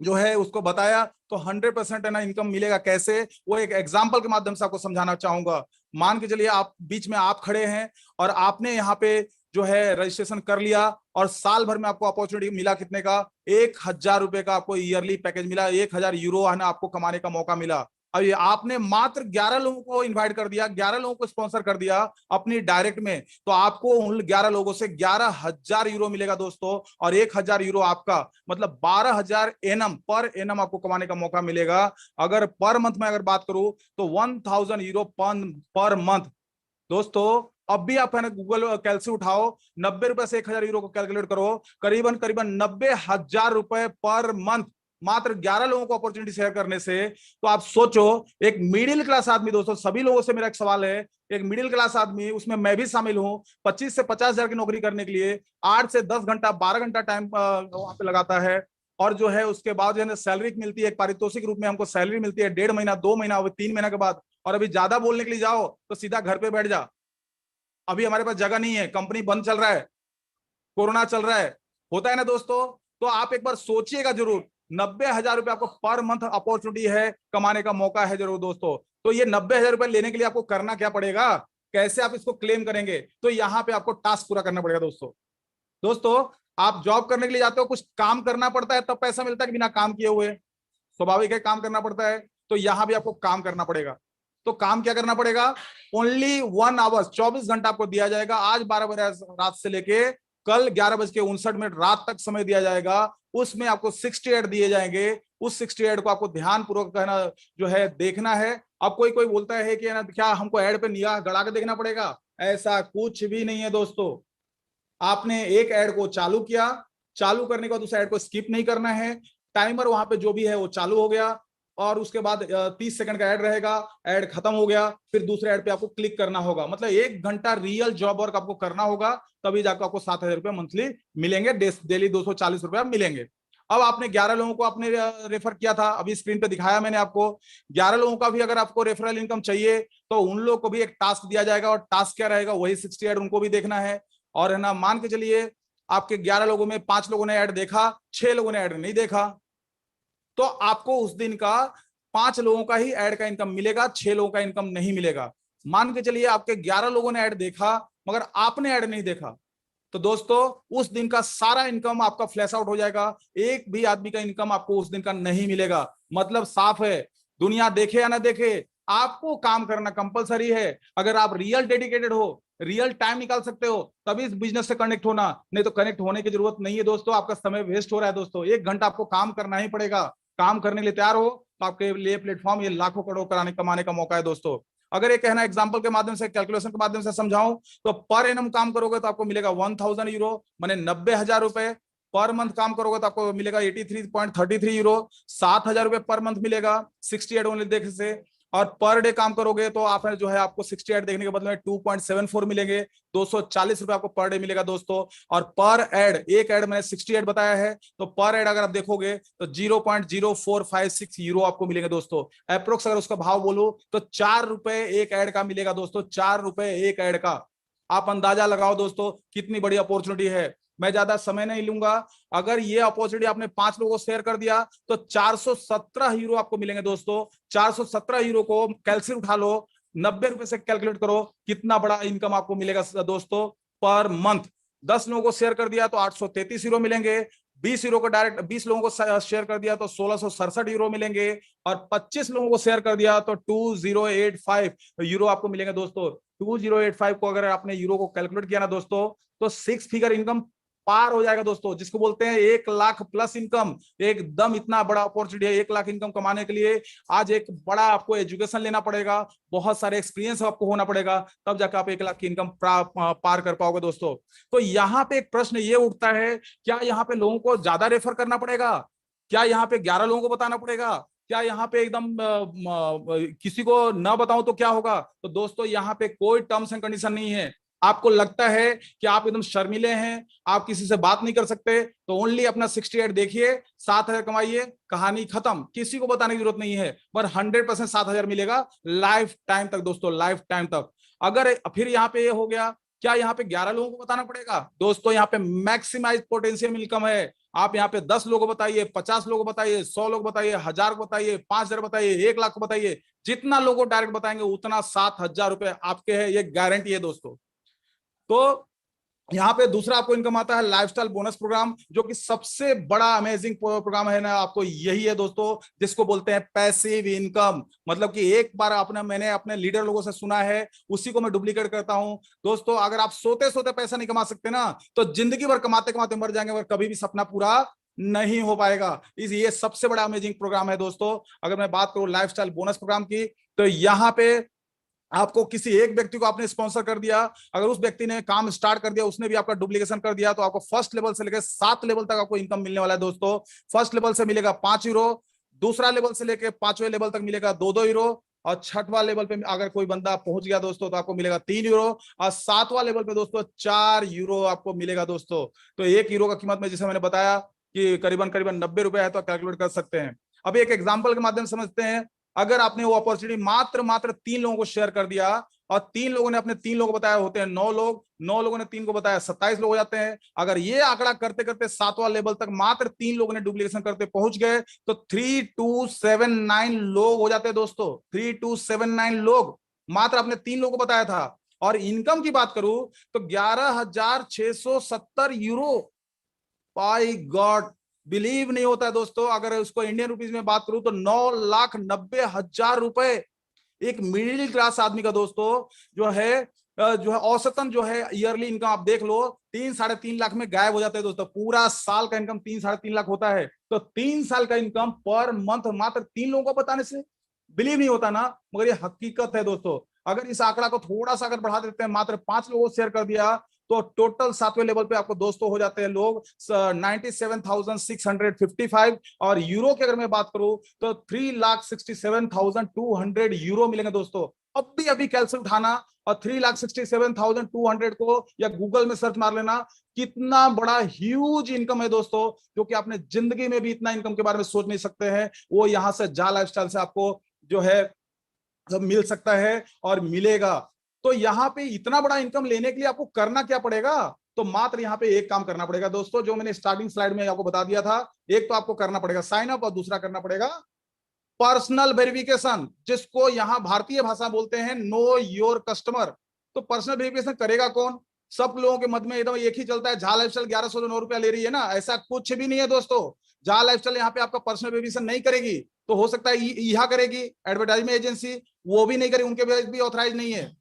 जो है उसको बताया, तो 100% है ना इनकम मिलेगा। कैसे, वो एक एग्जांपल के माध्यम से आपको समझाना चाहूंगा। मान के चलिए आप बीच में आप खड़े हैं, और आपने यहाँ पे जो है रजिस्ट्रेशन कर लिया, और साल भर में आपको अपॉर्चुनिटी मिला कितने का, 1,000 रुपए का आपको ईयरली पैकेज मिला, 1,000 यूरो है ना आपको कमाने का मौका मिला। अब ये आपने मात्र 11 लोगों को इनवाइट कर दिया, 11 लोगों को स्पॉन्सर कर दिया अपनी डायरेक्ट में, तो आपको उन 11 लोगों से 11,000 यूरो मिलेगा दोस्तों। और 1,000 यूरो आपका मतलब 12,000 एनम पर एनम आपको कमाने का मौका मिलेगा। अगर पर मंथ में अगर बात करूं, तो 1,000 यूरो पर मंथ दोस्तों। अब भी आप है ना गूगल कैलसी उठाओ, 90 रुपए से 1,000 यूरो को कैलकुलेट करो, करीबन करीबन 90,000 रुपए पर मंथ, मात्र 11 लोगों को अपॉर्चुनिटी शेयर करने से। तो आप सोचो, एक मिडिल क्लास आदमी दोस्तों, सभी लोगों से मेरा एक सवाल है, एक मिडिल क्लास आदमी, उसमें मैं भी शामिल हूं, 25 से 50,000 की नौकरी करने के लिए 8 से 10 घंटा 12 घंटा टाइम वहां पे लगाता है। और जो है उसके बाद जो है सैलरी मिलती है, एक पारितोषिक रूप में हमको सैलरी मिलती है 1.5 महीना, 2 महीना, 3 महीना के बाद। और अभी ज्यादा बोलने के लिए जाओ तो सीधा घर पे बैठ जा, अभी हमारे पास जगह नहीं है, कंपनी बंद चल रहा है, कोरोना चल रहा है, होता है ना दोस्तों। तो आप एक बार सोचिएगा जरूर, 90,000 रुपए आपको पर मंथ अपॉर्चुनिटी है, कमाने का मौका है जरूर दोस्तों। तो ये 90,000 रुपए लेने के लिए आपको करना क्या पड़ेगा, कैसे आप इसको क्लेम करेंगे, तो यहाँ पे आपको टास्क पूरा करना पड़ेगा दोस्तों। दोस्तों आप जॉब करने के लिए जाते हो, कुछ काम करना पड़ता है तब पैसा मिलता है, कि बिना काम किए हुए, स्वाभाविक है काम करना पड़ता है। तो यहाँ भी आपको काम करना पड़ेगा। तो काम क्या करना पड़ेगा, ओनली 1 आवर, 24 घंटा आपको दिया जाएगा। आज 12 बजे रात से लेके कल 11:59 रात तक समय दिया जाएगा। उसमें आपको 60 ऐड दिए जाएंगे। उस 60 ऐड को आपको ध्यान पूर्वक कहना जो है देखना है। अब कोई कोई बोलता है कि ना क्या हमको ऐड पे निगाह गड़ा के देखना पड़ेगा, ऐसा कुछ भी नहीं है दोस्तों। आपने एक ऐड को चालू किया, चालू करने के बाद उस ऐड को स्किप नहीं करना है, टाइमर वहां पे जो भी है वो चालू हो गया, और उसके बाद 30 सेकंड का ऐड रहेगा, ऐड खत्म हो गया, फिर दूसरे ऐड पे आपको क्लिक करना होगा। मतलब 1 घंटा रियल जॉब वर्क आपको करना होगा, तभी जाकर आपको 7,000 रुपए मंथली मिलेंगे, डेली 240 रुपए मिलेंगे। अब आपने 11 लोगों को आपने रेफर किया था, अभी स्क्रीन पे दिखाया मैंने आपको। 11 लोगों का भी अगर आपको रेफरल इनकम चाहिए, तो उन लोगों को भी एक टास्क दिया जाएगा, और टास्क क्या रहेगा, वही 60 ऐड उनको भी देखना है। और है ना, मान के चलिए आपके 11 लोगों में 5 लोगों ने ऐड देखा, 6 लोगों ने ऐड नहीं देखा, तो आपको उस दिन का 5 लोगों का ही ऐड का इनकम मिलेगा, 6 लोगों का इनकम नहीं मिलेगा। मान के चलिए आपके 11 लोगों ने ऐड देखा, मगर आपने ऐड नहीं देखा, तो दोस्तों उस दिन का सारा इनकम आपका फ्लैश आउट हो जाएगा। एक भी आदमी का इनकम आपको उस दिन का नहीं मिलेगा। मतलब साफ है, दुनिया देखे या ना देखे, आपको काम करना कंपलसरी है। अगर आप रियल डेडिकेटेड हो, रियल टाइम निकाल सकते हो, तभी इस बिजनेस से कनेक्ट होना, नहीं तो कनेक्ट होने की जरूरत नहीं है दोस्तों। आपका समय वेस्ट हो रहा है दोस्तों। 1 घंटा आपको काम करना ही पड़ेगा। काम करने के लिए तैयार हो तो आपके लिए प्लेटफॉर्म ये लाखों करोड़ कराने कमाने का मौका है दोस्तों। अगर ये कहना एग्जांपल के माध्यम से, कैलकुलेशन के माध्यम से समझाऊं, तो पर एनम काम करोगे तो आपको मिलेगा 1000 यूरो, माने 90,000 रुपए। पर मंथ काम करोगे तो आपको मिलेगा 83.33 यूरो, 7,000 रुपए पर मंथ मिलेगा 68 ओनली देखने से। और पर डे काम करोगे तो आप जो है आपको 68 देखने के बदले में 2.74 मिलेंगे, 240 रुपए आपको पर डे मिलेगा दोस्तों। और पर एड, एक एड मैंने 68 बताया है, तो पर एड अगर आप देखोगे तो 0.0456 यूरो आपको मिलेंगे दोस्तों। अप्रोक्स अगर उसका भाव बोलो तो 4 रुपए एक एड का मिलेगा दोस्तों, 4 रुपए एक एड का। आप अंदाजा लगाओ दोस्तों कितनी बड़ी अपॉर्चुनिटी है। मैं ज्यादा समय नहीं लूंगा। अगर ये अपॉर्चुनिटी आपने 5 लोगों को शेयर कर दिया तो 417 यूरो आपको मिलेंगे दोस्तों। 417 यूरो को कैलकुलेट उठा लो, 90 रुपए से कैलकुलेट करो, कितना बड़ा इनकम आपको मिलेगा दोस्तों पर मंथ। 10 लोगों को शेयर कर दिया तो 833 यूरो मिलेंगे। 20 यूरो को डायरेक्ट 20 लोगों को शेयर कर दिया तो 1667 यूरो मिलेंगे। और 25 लोगों को शेयर कर दिया तो 2085 यूरो आपको मिलेंगे दोस्तों। 2085 को अगर आपने यूरो को कैलकुलेट किया ना दोस्तों, तो 6 फिगर इनकम पार हो जाएगा दोस्तों, जिसको बोलते हैं 1 लाख प्लस इनकम। एकदम इतना बड़ा अपॉर्चुनिटी है 1 लाख इनकम कमाने के लिए। आज एक बड़ा आपको एजुकेशन लेना पड़ेगा, बहुत सारे एक्सपीरियंस आपको होना पड़ेगा, तब जाकर आप 1 लाख की इनकम पार कर पाओगे दोस्तों। तो यहाँ पे एक प्रश्न ये उठता है, क्या यहाँ पे लोगों को ज्यादा रेफर करना पड़ेगा? क्या यहाँ पे 11 लोगों को बताना पड़ेगा? क्या यहाँ पे एकदम किसी को ना बताऊं तो क्या होगा? तो दोस्तों यहाँ पे कोई टर्म्स एंड कंडीशन नहीं है। आपको लगता है कि आप एकदम शर्मीले हैं, आप किसी से बात नहीं कर सकते, तो ओनली अपना 68 देखिए, 7,000 कमाइए, कहानी खत्म। किसी को बताने की जरूरत नहीं है, पर 100% 7,000 मिलेगा लाइफ टाइम तक दोस्तों, लाइफ टाइम तक। अगर फिर यहाँ पे ये हो गया, क्या यहाँ पे 11 लोगों को बताना पड़ेगा? दोस्तों यहाँ पे मैक्सिमाइज पोटेंशियल इनकम है। आप यहाँ पे 10 लोगों को बताइए, 50 लोगों को बताइए, 100 लोग बताइए, 1000 को बताइए, 5,000 बताइए, 1 लाख को बताइए, जितना लोगों को डायरेक्ट बताएंगे उतना 7,000 रुपए आपके है, ये गारंटी है दोस्तों। तो यहाँ पे दूसरा आपको इनकम आता है लाइफस्टाइल बोनस प्रोग्राम, जो कि सबसे बड़ा अमेजिंग प्रोग्राम है ना आपको, यही है दोस्तों, जिसको बोलते हैं पैसिव इनकम। मतलब कि एक बार मैंने अपने लीडर लोगों से सुना है, उसी को मैं डुप्लीकेट करता हूं दोस्तों। अगर आप सोते सोते पैसा नहीं कमा सकते ना, तो जिंदगी भर कमाते कमाते मर जाएंगे, मगर कभी भी सपना पूरा नहीं हो पाएगा। ये सबसे बड़ा अमेजिंग प्रोग्राम है दोस्तों। अगर मैं बात करूं लाइफस्टाइल बोनस प्रोग्राम की, तो यहाँ पे आपको किसी एक व्यक्ति को आपने स्पॉन्सर कर दिया, अगर उस व्यक्ति ने काम स्टार्ट कर दिया, उसने भी आपका डुप्लीकेशन कर दिया, तो आपको फर्स्ट लेवल से लेकर 7 लेवल तक आपको इनकम मिलने वाला है दोस्तों। फर्स्ट लेवल से मिलेगा 5 यूरो, दूसरा लेवल से लेकर 5वें लेवल तक मिलेगा 2-2 यूरो, और 6वां लेवल पे अगर कोई बंदा पहुंच गया दोस्तों तो आपको मिलेगा 3 यूरो, और 7वां लेवल पे दोस्तों 4 यूरो आपको मिलेगा दोस्तों। तो 1 यूरो का कीमत में, जैसे मैंने बताया कि करीबन करीबन 90 रुपए है, तो कैलकुलेट कर सकते हैं। अब एक एग्जाम्पल के माध्यम से समझते हैं। अगर आपने वो अपॉर्चुनिटी मात्र 3 लोगों को शेयर कर दिया, और 3 लोगों ने अपने 3 लोगों को बताया, होते हैं 9 लोग, 9 लोगों ने 3 को बताया, 27 लोग हो जाते हैं। अगर ये आंकड़ा करते करते 7वां लेवल तक मात्र 3 लोगों ने डुप्लीकेशन करते पहुंच गए, तो 3279 लोग हो जाते हैं दोस्तों। 3279 लोग मात्र आपने 3 लोगों को बताया था। और इनकम की बात करूं तो 11,670 यूरो। बाय गॉड, बिलीव नहीं होता है दोस्तों। अगर उसको इंडियन रुपीज में बात करूं तो 9,90,000 रुपए एक मिडिल क्लास आदमी का दोस्तों जो है औसतन जो है ईयरली इनकम आप देख लो 3-3.5 लाख में गायब हो जाता है दोस्तों। पूरा साल का इनकम 3-3.5 लाख होता है। तो 3 साल का इनकम पर मंथ मात्र 3 लोगों को बताने से बिलीव नहीं होता ना, मगर ये हकीकत है दोस्तों। अगर इस आंकड़ा को थोड़ा सा अगर बढ़ा देते हैं, मात्र 5 लोगों को शेयर कर दिया, तो टोटल 7वें लेवल पे आपको दोस्तों हो जाते हैं लोग 97,655। और यूरो की अगर मैं बात करूं तो 3,67,200 यूरो मिलेंगे दोस्तों। अभी अभी कैलकुलेट उठाना और 3,67,200 को या गूगल में सर्च मार लेना, कितना बड़ा ह्यूज इनकम है दोस्तों, जो कि आपने जिंदगी में भी इतना इनकम के बारे में सोच नहीं सकते हैं। वो यहां से जा लाइफस्टाइल से आपको जो है सब मिल सकता है और मिलेगा। तो यहाँ पे इतना बड़ा इनकम लेने के लिए आपको करना क्या पड़ेगा? तो मात्र यहाँ पे एक काम करना पड़ेगा दोस्तों, जो मैंने स्टार्टिंग स्लाइड में आपको बता दिया था। एक तो आपको करना पड़ेगा साइन अप, और दूसरा करना पड़ेगा पर्सनल वेरिफिकेशन, जिसको यहाँ भारतीय भाषा बोलते हैं नो योर कस्टमर। तो पर्सनल वेरिफिकेशन करेगा कौन? सब लोगों के मत में एकदम एक ही चलता है, झा लाइफस्टाइल 1109 रुपया ले रही है ना, ऐसा कुछ भी नहीं है दोस्तों। झा लाइफस्टाइल यहाँ पे आपका पर्सनल वेरिफिकेशन नहीं करेगी, तो हो सकता है यहाँ करेगी एडवर्टाइजमेंट एजेंसी, वो भी नहीं करेगी, उनके भी ऑथराइज नहीं है।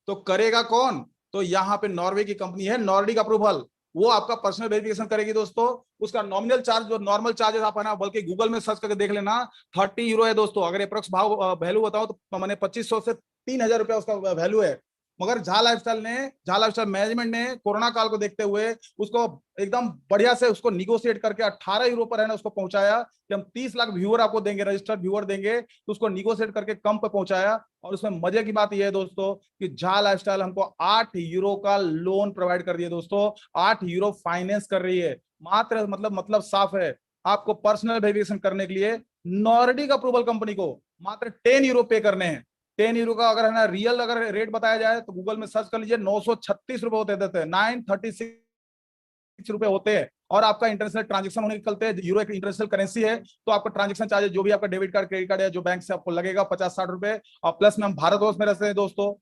तो करेगा कौन? तो यहाँ पे नॉर्वे की कंपनी है नॉर्डिक अप्रूवल, वो आपका पर्सनल वेरिफिकेशन करेगी दोस्तों। उसका नॉमिनल चार्ज, जो नॉर्मल चार्जेस आप है ना, बल्कि गूगल में सर्च करके देख लेना, 30 यूरो है दोस्तों। अगर अप्रोक्स भाव वैल्यू बताओ तो मैंने 2500 से 3000 रुपया उसका वैल्यू है। मगर झा लाइफस्टाइल मैनेजमेंट ने कोरोना काल को देखते हुए उसको एकदम बढ़िया से उसको निगोशिएट करके 18 यूरो पर है ना उसको पहुंचाया कि हम 30 लाख व्यूअर आपको देंगे, रजिस्टर्ड व्यूअर देंगे, तो उसको निगोशिएट करके कम पे पहुंचाया। और उसमें मजे की बात यह है दोस्तों कि झा लाइफस्टाइल हमको 8 यूरो का लोन प्रोवाइड कर दिया दोस्तों, 8 यूरो फाइनेंस कर रही है मात्र। मतलब साफ है, आपको पर्सनल वेरिफिकेशन करने के लिए नॉर्डिक अप्रूवल कंपनी को मात्र 10 यूरो पे करने हैं। 10 यूरो का अगर है ना रियल अगर रेट बताया जाए तो गूगल में सर्च कर लीजिए, 936 रुपए होते हैं, 936 रुपए होते हैं। और आपका इंटरनेशनल ट्रांजेक्शन होने के चलते, यूरो एक इंटरनेशनल करेंसी है, तो आपका ट्रांजेक्शन चार्जेस जो भी आपका डेबिट कार्ड क्रेडिट कार्ड है जो बैंक से आपको लगेगा 50-60 रुपए। और प्लस में हम भारतवर्ष में रहते हैं दोस्तों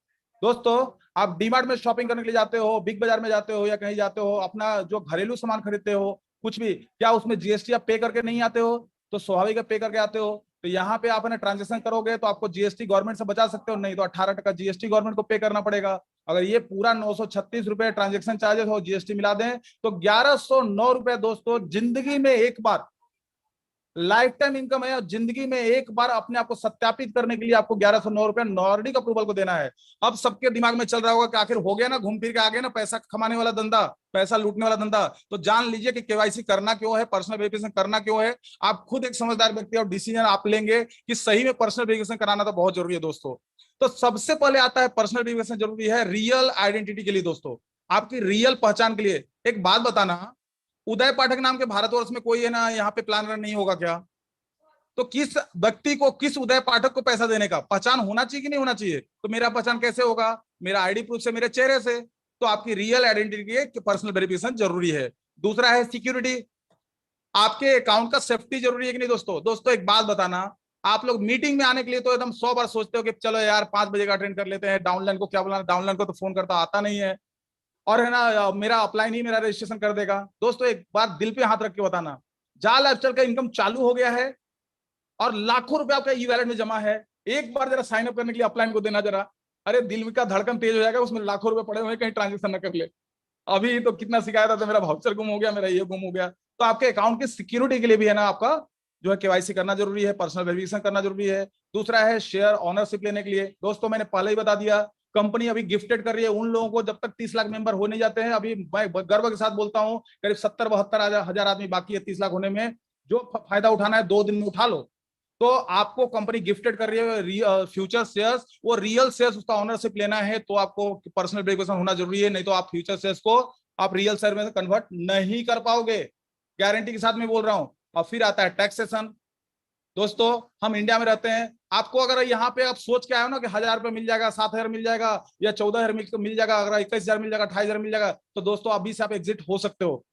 आप डीमार्ट में शॉपिंग करने के लिए जाते हो, बिग बाजार में जाते हो या कहीं जाते हो, अपना जो घरेलू सामान खरीदते हो कुछ भी, क्या उसमें जीएसटी आप पे करके नहीं आते हो? तो स्वाभाविक पे करके आते हो। तो यहाँ पे आप ट्रांजेक्शन करोगे तो आपको जीएसटी गवर्नमेंट से बचा सकते हो, नहीं तो 18% जीएसटी गवर्नमेंट को पे करना पड़ेगा। अगर ये पूरा 936 रुपए ट्रांजेक्शन चार्जेस हो, जीएसटी मिला दें, तो 1109 रुपए दोस्तों जिंदगी में एक बार, लाइफ टाइम इनकम है। और जिंदगी में एक बार अपने आप को सत्यापित करने के लिए आपको 1109 रुपए नॉर्डिक अप्रूवल को देना है। अब सबके दिमाग में चल रहा होगा कि आखिर हो गया ना, घूम फिर के आ गया ना पैसा कमाने वाला धंधा, पैसा लूटने वाला धंधा। तो जान लीजिए कि केवाईसी करना क्यों है, पर्सनल वेरिफिकेशन करना क्यों है। आप खुद एक समझदार व्यक्ति और डिसीजन आप लेंगे कि सही में पर्सनल वेरिफिकेशन कराना तो बहुत जरूरी है दोस्तों। तो सबसे पहले आता है पर्सनल वेरिफिकेशन जरूरी है रियल आइडेंटिटी के लिए दोस्तों, आपकी रियल पहचान के लिए। एक बात बताना, उदय पाठक नाम के भारतवर्ष में कोई है ना यहाँ पे प्लानर नहीं होगा क्या? तो किस व्यक्ति को, किस उदय पाठक को पैसा देने का पहचान होना चाहिए कि नहीं होना चाहिए? तो मेरा पहचान कैसे होगा? मेरा आईडी प्रूफ से, मेरे चेहरे से। तो आपकी रियल आइडेंटिटी के पर्सनल वेरिफिकेशन जरूरी है। दूसरा है सिक्योरिटी, आपके अकाउंट का सेफ्टी जरूरी है कि नहीं दोस्तों एक बात बताना, आप लोग मीटिंग में आने के लिए तो एकदम 100 बार सोचते हो कि चलो यार 5 बजे का अटेंड कर लेते हैं, डाउनलाइन को क्या बुलाना, डाउनलाइन को तो फोन करता आता नहीं है, और है ना मेरा अपलाइन ही मेरा रजिस्ट्रेशन कर देगा। दोस्तों एक बार दिल पे हाथ रख के बताना, झा लाइफस्टाइल का इनकम चालू हो गया है और लाखों रुपए आपका ई वैलेट में जमा है, एक बार जरा साइन अप करने के लिए अपलाइन को देना जरा। अरे दिल का धड़कन तेज हो जाएगा, उसमें लाखों रुपए पड़े हुए कहीं ट्रांजेक्शन न कर ले। अभी तो कितना शिकायत आता है, मेरा वाउचर गुम हो गया, मेरा ये गुम हो गया। तो आपके अकाउंट की सिक्योरिटी के लिए भी है ना आपका जो है केवाईसी करना जरूरी है, पर्सनल वेरिफिकेशन करना जरूरी है। दूसरा है शेयर ऑनरशिप लेने के लिए। दोस्तों मैंने पहले ही बता दिया, कंपनी अभी गिफ्टेड कर रही है उन लोगों को जब तक 30 लाख मेंबर हो नहीं जाते हैं। अभी मैं गर्व के साथ बोलता हूं करीब 70-72 हजार आदमी बाकी है 30 लाख होने में। जो फायदा उठाना है 2 दिन में उठा लो। तो आपको कंपनी गिफ्टेड कर रही है फ्यूचर शेयर्स, वो रियल शेयर्स उसका ओनरशिप लेना है तो आपको पर्सनल वेरिफिकेशन होना जरूरी है, नहीं तो आप फ्यूचर शेयर्स को आप रियल शेयर में कन्वर्ट नहीं कर पाओगे, गारंटी के साथ में बोल रहा हूं। और फिर आता है टैक्सेशन। दोस्तों हम इंडिया में रहते हैं, आपको अगर यहाँ पे आप सोच के आए हो ना कि 1000 रुपये मिल जाएगा, 7000 मिल जाएगा या 14000 मिल जाएगा, अगर 21000 मिल जाएगा, 28000 मिल जाएगा, तो दोस्तों अभी से आप एग्जिट हो सकते हो।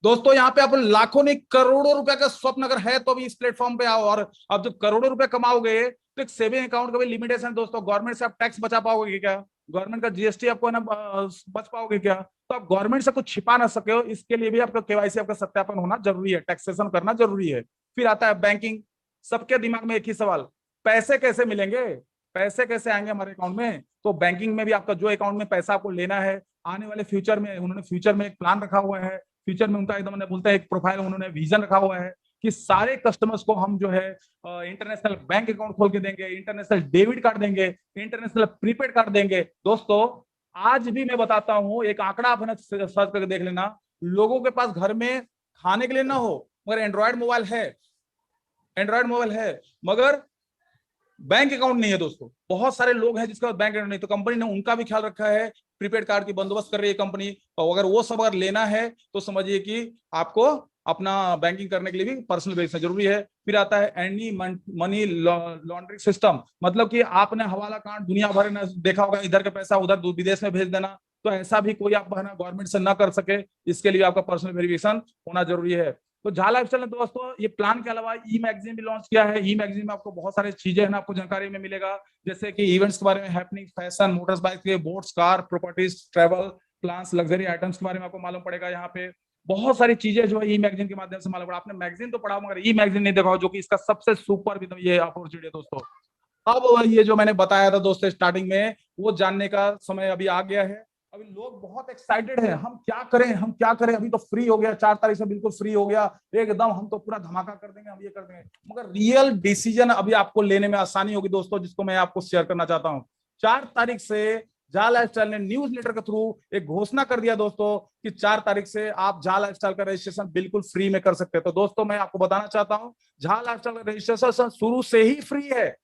दोस्तों यहाँ पे आप लाखों नहीं करोड़ों रुपए का स्वप्न अगर है तो भी इस प्लेटफॉर्म पे आओ। और अब जब करोड़ों रुपए कमाओगे तो एक सेविंग अकाउंट का भी लिमिटेशन है दोस्तों। गवर्नमेंट से आप टैक्स बचा पाओगे क्या? गवर्नमेंट का जीएसटी आपको ना बच पाओगे क्या? तो आप गवर्नमेंट से कुछ छिपा ना सके हो, इसके लिए भी आपका केवाईसी आपका सत्यापन होना जरूरी है, टैक्सेशन करना जरूरी है। फिर आता है बैंकिंग। सबके दिमाग में एक ही सवाल, पैसे कैसे मिलेंगे, पैसे कैसे आएंगे हमारे अकाउंट में? तो बैंकिंग में भी आपका जो अकाउंट में पैसा आपको लेना है आने वाले फ्यूचर में, उन्होंने फ्यूचर में एक प्लान रखा हुआ है। फ्यूचर में उनका एकदम बोलते हैं एक प्रोफाइल, उन्होंने विजन रखा हुआ है कि सारे कस्टमर्स को हम जो है इंटरनेशनल बैंक अकाउंट खोल के देंगे, इंटरनेशनल डेबिट कार्ड देंगे, इंटरनेशनल प्रीपेड कार्ड देंगे। दोस्तों आज भी मैं बताता हूं, एक आंकड़ा आप सर्च करके देख लेना, लोगों के पास घर में खाने के लिए ना हो मगर एंड्रॉयड मोबाइल है मगर बैंक अकाउंट नहीं है। दोस्तों बहुत सारे लोग हैं जिसका बैंक अकाउंट नहीं, तो कंपनी ने उनका भी ख्याल रखा है, प्रीपेड कार्ड की बंदोबस्त कर रही है कंपनी। तो अगर वो सब अगर लेना है तो समझिए कि आपको अपना बैंकिंग करने के लिए भी पर्सनल वेरिफिकेशन जरूरी है। फिर आता है एनी मनी लॉन्ड्रिंग सिस्टम, मतलब कि आपने हवाला कांड दुनिया भर में देखा होगा, इधर का पैसा उधर विदेश में भेज देना, तो ऐसा भी कोई आप गवर्नमेंट से ना कर सके, इसके लिए आपका पर्सनल वेरिफिकेशन होना जरूरी है। तो झा लाइफस्टाइल ने दोस्तों ये प्लान के अलावा ई मैगजीन भी लॉन्च किया है। ई मैगजीन में आपको बहुत सारी चीजें है ना आपको जानकारी में मिलेगा, जैसे कि इवेंट्स के बारे में, हैपनिंग, फैशन, मोटर्स बाइक के, boats, car, properties, travel, plans, luxury items के बारे में आपको मालूम पड़ेगा। यहाँ पे बहुत सारी चीजें जो है ई मैगजीन के माध्यम से मालूम पड़ा। आपने मैगजीन तो पढ़ा मगर ई मैगजीन नहीं देखा हो, जो कि इसका सबसे सुपर ये अपॉर्चुनिटी है दोस्तों। अब ये जो मैंने बताया था दोस्तों स्टार्टिंग में, वो जानने का समय अभी आ गया है। अभी लोग बहुत एक्साइटेड हैं, हम क्या करें, हम क्या करें, अभी तो फ्री हो गया, 4 तारीख से बिल्कुल फ्री हो गया एकदम, हम तो पूरा धमाका कर देंगे, हम ये कर देंगे। मगर रियल डिसीजन अभी आपको लेने में आसानी होगी दोस्तों, जिसको मैं आपको शेयर करना चाहता हूँ। 4 तारीख से झा लाइफस्टाइल ने न्यूज लेटर के थ्रू एक घोषणा कर दिया दोस्तों कि 4 तारीख से आप झा लाइफस्टाइल का रजिस्ट्रेशन बिल्कुल फ्री में कर सकते हैं। तो दोस्तों मैं आपको बताना चाहता हूँ, झा लाइफस्टाइल का रजिस्ट्रेशन शुरू से ही फ्री है,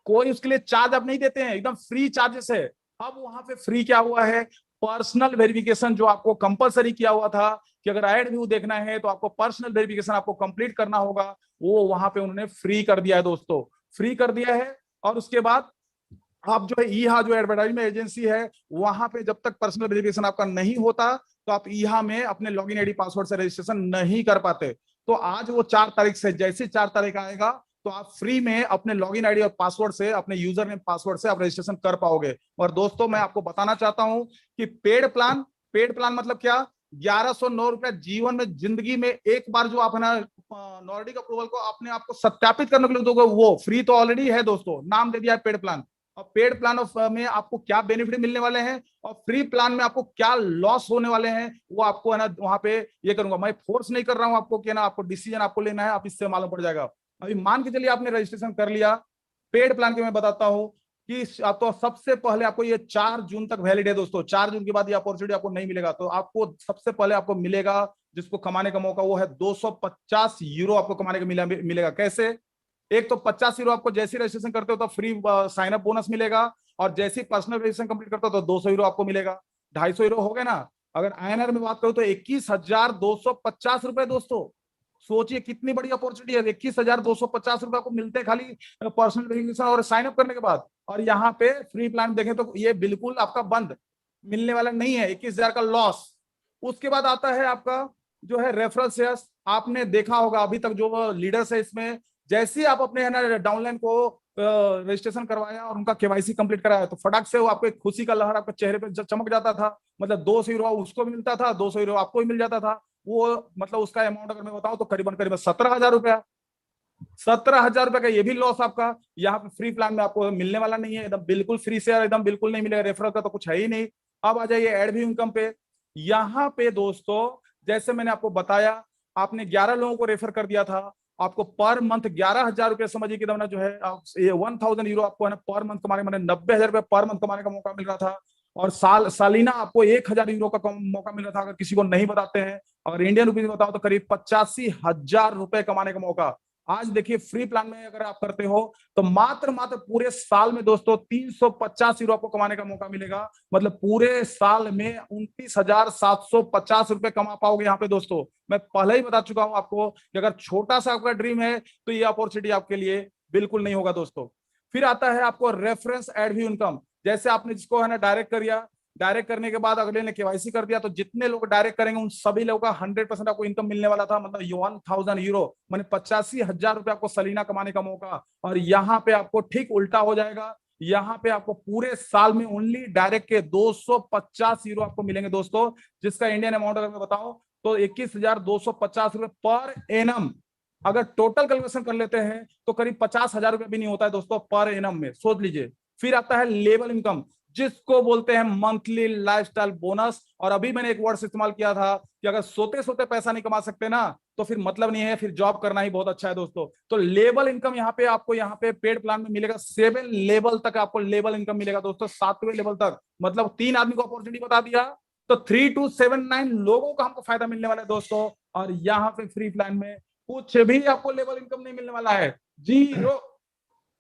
कोई उसके लिए चार्ज आप नहीं देते हैं, एकदम फ्री चार्जेस है। अब वहां पे फ्री क्या हुआ है, पर्सनल वेरिफिकेशन जो आपको कंपलसरी किया हुआ था कि अगर एड व्यू देखना है तो आपको पर्सनल वेरिफिकेशन आपको कंप्लीट करना होगा, वो वहां पे उन्होंने फ्री कर दिया है दोस्तों, फ्री कर दिया है। और उसके बाद आप जो है ईहा जो एडवर्टाइजमेंट एजेंसी है, वहां पे जब तक पर्सनल वेरिफिकेशन आपका नहीं होता तो आप ईहा में अपने लॉगिन आईडी पासवर्ड से रजिस्ट्रेशन नहीं कर पाते। तो आज वो 4 तारीख से, जैसे 4 तारीख आएगा तो आप फ्री में अपने लॉगिन आईडी और पासवर्ड से, अपने यूजर नेम पासवर्ड से आप रजिस्ट्रेशन कर पाओगे। और दोस्तों मैं आपको बताना चाहता हूं कि पेड प्लान मतलब क्या, 1109 रुपया जीवन में, जिंदगी में एक बार जो आप है ना नॉर्डिक अप्रूवल को अपने आप को सत्यापित करने के लिए दोगे, वो फ्री तो ऑलरेडी है दोस्तों, नाम दे दिया है पेड प्लान। और पेड प्लान ऑफ में आपको क्या बेनिफिट मिलने वाले हैं और फ्री प्लान में आपको क्या लॉस होने वाले हैं, वो आपको है ना वहां पे ये करूंगा। मैं फोर्स नहीं कर रहा हूं आपको कि ना आपको डिसीजन आपको लेना है, आप इससे मालूम पड़ जाएगा। अभी मान के चलिए आपने रजिस्ट्रेशन कर लिया पेड प्लान के, मैं बताता हूं कि तो सबसे पहले आपको ये 4 जून तक वैलिड है दोस्तों, 4 जून के बाद ये अपॉर्चुनिटी आपको नहीं मिलेगा। तो आपको सबसे पहले आपको मिलेगा, जिसको कमाने का मौका, वो है 250 यूरो आपको कमाने का मिलेगा। कैसे, एक तो 50 यूरो आपको जैसे रजिस्ट्रेशन करते हो तो फ्री साइन अप बोनस मिलेगा, और जैसे पर्सनल रजिस्ट्रेशन कंप्लीट करते हो तो 200 यूरो आपको मिलेगा, 250 यूरो हो गए ना। अगर आईएनआर में बात करूं तो 21,250 रुपए दोस्तों, सोचिए कितनी बड़ी अपॉर्चुनिटी है। 21,250 रुपए आपको मिलते हैं खाली पर्सनल वेरिफिकेशन और साइन अप करने के बाद। और यहाँ पे फ्री प्लान देखें तो ये बिल्कुल आपका बंद, मिलने वाला नहीं है, 21,000 का लॉस। उसके बाद आता है आपका जो है रेफरल शेयर्स। आपने देखा होगा अभी तक जो लीडर्स है इसमें, जैसे ही आप अपने है ना डाउनलाइन को रजिस्ट्रेशन करवाया और उनका केवाईसी कंप्लीट कराया तो फटाक से वो आपको एक खुशी का लहर आपके चेहरे पे चमक जाता था। मतलब 200 यूरो उसको भी मिलता था, 200 यूरो आपको भी मिल जाता था। वो मतलब उसका अमाउंट अगर मैं बताऊं तो करीबन करीबन 17,000 रुपया, 17,000 रुपए का ये भी लॉस आपका यहाँ पे फ्री प्लान में आपको मिलने वाला नहीं है। एकदम बिल्कुल फ्री शेयर एकदम बिल्कुल नहीं मिलेगा, रेफरल का तो कुछ है ही नहीं। अब आ जाइए एड व्यू इनकम पे। यहाँ पे दोस्तों जैसे मैंने आपको बताया, आपने 11 लोगों को रेफर कर दिया था, आपको पर मंथ 11,000 रुपये समझिए कि ना जो है ये 1,000 यूरो आपको है ना पर मंथ कमाने, मैंने 90,000 रुपये पर मंथ कमाने का मौका मिल रहा था। और सालीना आपको 1,000 यूरो का मौका मिल रहा था। अगर किसी को नहीं बताते हैं, अगर इंडियन रुपीज में बताओ तो करीब 85,000 रुपए कमाने का मौका। आज देखिए फ्री प्लान में अगर आप करते हो तो मात्र मात्र पूरे साल में दोस्तों 350 यूरो आपको कमाने का मौका मिलेगा। मतलब पूरे साल में 29,750 रुपए कमा पाओगे यहाँ पे दोस्तों। मैं पहले ही बता चुका हूं आपको कि अगर छोटा सा आपका ड्रीम है तो ये अपॉर्चुनिटी आपके लिए बिल्कुल नहीं होगा दोस्तों। फिर आता है आपको रेफरेंस एड व्यू इनकम। जैसे आपने जिसको है ना डायरेक्ट कर दिया, डायरेक्ट करने के बाद अगले ने केवाईसी कर दिया, तो जितने लोग डायरेक्ट करेंगे उन सभी लोगों का 100% आपको इनकम मिलने वाला था। मतलब 1,000 यूरो मैंने 85,000 रुपए आपको सलीना कमाने का मौका। और यहाँ पे आपको ठीक उल्टा हो जाएगा, यहाँ पे आपको पूरे साल में ओनली डायरेक्ट के 250 यूरो आपको मिलेंगे दोस्तों, जिसका इंडियन अमाउंट अगर मैं बताऊं तो 21,250 रुपए पर एनम। अगर टोटल कैलकुलेशन कर लेते हैं तो करीब 50,000 रुपए भी नहीं होता है दोस्तों पर एनम में, सोच लीजिए। फिर आता है लेवल इनकम, जिसको बोलते हैं मंथली लाइफस्टाइल बोनस। और अभी मैंने एक वर्ड इस्तेमाल किया था कि अगर सोते सोते पैसा नहीं कमा सकते ना तो फिर मतलब नहीं है, फिर जॉब करना ही बहुत अच्छा है दोस्तों। तो लेवल इनकम यहाँ पे आपको यहाँ पे पेड प्लान में मिलेगा, 7 लेवल तक आपको लेवल इनकम मिलेगा दोस्तों, 7वें लेवल तक। मतलब 3 आदमी को अपॉर्चुनिटी बता दिया तो 3 to 7 9 लोगों का हमको फायदा मिलने वाला है दोस्तों। और यहाँ पे फ्री प्लान में कुछ भी आपको लेवल इनकम नहीं मिलने वाला है, जीरो।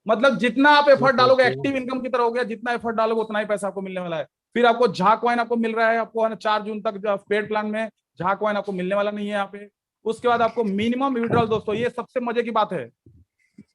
मतलब जितना आप एफर्ट डालोगे एक्टिव इनकम की तरह हो गया, जितना एफर्ट डालोगे उतना ही पैसा आपको मिलने वाला है। फिर आपको झा कॉइन आपको मिल रहा है, आपको है ना 4 जून तक पेड प्लान में झा कॉइन आपको मिलने वाला नहीं है यहाँ पे। उसके बाद आपको मिनिमम विड्रॉल दोस्तों, ये सबसे मजे की बात है,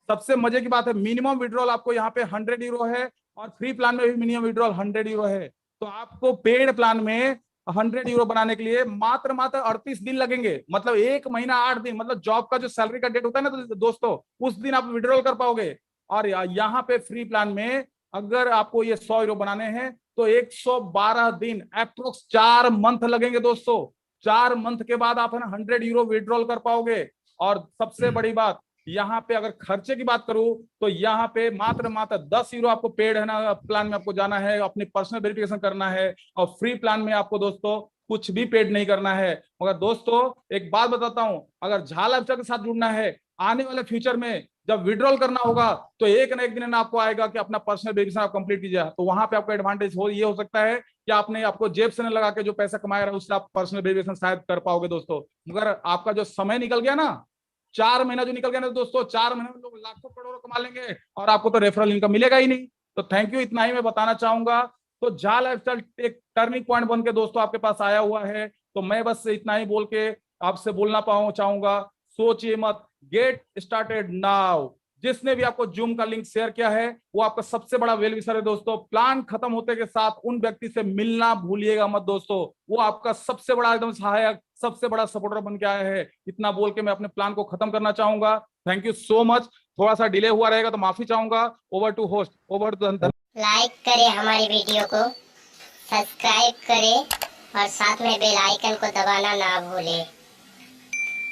सबसे मजे की बात है, मिनिमम विड्रॉल आपको यहाँ पे 100 यूरो है और फ्री प्लान में भी मिनिमम विड्रॉल 100 यूरो है। तो आपको पेड प्लान में 100 यूरो बनाने के लिए मात्र मात्र 38 दिन लगेंगे। मतलब 1 महीना 8 दिन, मतलब जॉब का जो सैलरी का डेट होता है ना दोस्तों, उस दिन आप विड्रॉल कर पाओगे। और यहाँ पे फ्री प्लान में अगर आपको ये 100 यूरो बनाने हैं तो 112 दिन अप्रोक्स 4 मंथ लगेंगे दोस्तों। 4 मंथ के बाद आप है ना 100 यूरो विड्रॉल कर पाओगे। और सबसे बड़ी बात, यहाँ पे अगर खर्चे की बात करूं तो यहाँ पे मात्र मात्र 10 यूरो आपको पेड है ना प्लान में आपको जाना है, अपनी पर्सनल वेरिफिकेशन करना है। और फ्री प्लान में आपको दोस्तों कुछ भी पेड नहीं करना है। मगर दोस्तों एक बात बताता हूं, अगर झाल लाइफस्टाइल के साथ जुड़ना है, आने वाले फ्यूचर में जब विड्रॉल करना होगा तो एक ना एक दिन आपको आएगा कि अपना पर्सनल वेरिफिकेशन आप कंप्लीट कीजिए। तो वहां पे आपका एडवांटेज ये हो सकता है कि आपने आपको जेब से न लगा के जो पैसा कमाया रहा उससे आप पर्सनल वेरिफिकेशन शायद कर पाओगे दोस्तों। मगर आपका जो समय निकल गया ना, 4 महीना जो निकल गया ना दोस्तों, 4 महीने में लोग लाखों करोड़ों कमा लेंगे और आपको तो रेफरल इनकम मिलेगा ही नहीं। तो थैंक यू, इतना ही मैं बताना चाहूंगा। तो झाल लाइफस्टाइल एक टर्निंग पॉइंट बन के दोस्तों आपके पास आया हुआ है। तो मैं बस इतना ही बोल के आपसे बोलना चाहूंगा, सोचिए मत, गेट स्टार्टेड नाउ। जिसने भी आपको जूम का लिंक शेयर किया है वो आपका सबसे बड़ा वेल विशर है दोस्तों। प्लान खत्म होते के साथ उन व्यक्ति से मिलना भूलिएगा मत दोस्तों, वो आपका सबसे बड़ा एकदम सहायक, सबसे बड़ा सपोर्टर बन के आया है। इतना बोल के मैं अपने प्लान को खत्म करना चाहूंगा। Thank you so much. थोड़ा सा डिले हुआ रहेगा तो माफी चाहूंगा। Over to host, over to. Like करें हमारी वीडियो को, सब्सक्राइब करें और साथ में बेल आइकन को दबाना ना भूलें।